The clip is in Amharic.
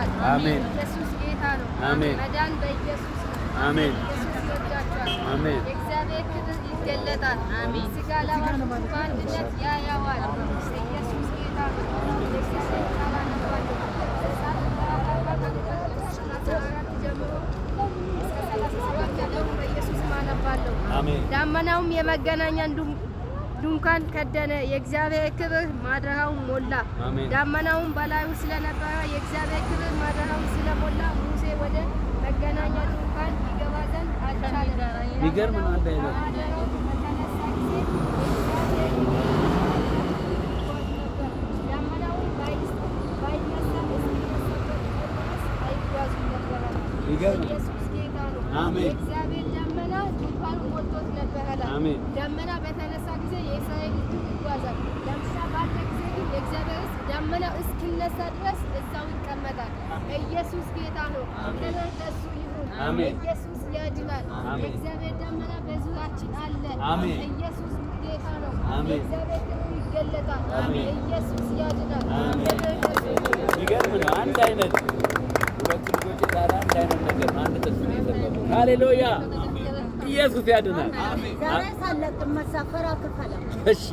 ያድናል። አሜን። ኢየሱስ ጌታ ነው። አሜን። መዳን በኢየሱስ ነው። አሜን። ኢየሱስ ይወዳቸዋል። አሜን። የእግዚአብሔር ክብር ይገለጣል። ሥጋ ለባሽ በአንድነት ያያዋል። ኢየሱስ ጌታ ነው። የእግዚአብሔር ቃል አነባለሁ። ዘጸአት ምዕራፍ 14 ጀምሮ እስከ 37 ያለውን በኢየሱስ አነባለሁ። ዳመናውም የመገናኛን ድንኳን ከደነ፣ የእግዚአብሔር ክብር ማደሪያውን ሞላ። ዳመናውም በላዩ ስለነበረ የእግዚአብሔር ክብር ማደሪያውን ስለሞላ ሙሴ ወደ መገናኛ ድንኳን ይገባ ዘንድ አልቻለም። የሚገርም ነው። አንድ አይነት ማደሪያው በተነሳ ጊዜ የእግዚአብሔር ዳመናውን ባይነሳ እስኪነሳበት ድረስ አይጓዙም ነበረ። ኢየሱስ ጌታ ነው። የእግዚአብሔር ደመና ድንኳኑ ሞልቶት ነበረ። ደመና በተነሳ ጊዜ የእስራኤል ሕዝብ ይጓዛል። ደመና ባለ ጊዜ ግን የእግዚአብሔር ሕዝብ ደመናው እስኪነሳ ድረስ እዛው ይቀመጣል። ኢየሱስ ጌታ ነው። ክብር ለእሱ ይሁን። ኢየሱስ ያድናል። የእግዚአብሔር ደመና በዙሪያችን አለ። ኢየሱስ ጌታ ነው። የእግዚአብሔር ክብር ይገለጣል። ኢየሱስ ያድናል። የሚገርም ነው። አንድ አይነት ሁለቱ ልጆች ዛሬ አንድ አይነት ነገር ነው። አንድ ተስፋ ነው የተሰበከው። ሃሌሉያ! ኢየሱስ ያድናል። ዛሬ ሳለቅ መሳፈራ ከፈለ እሺ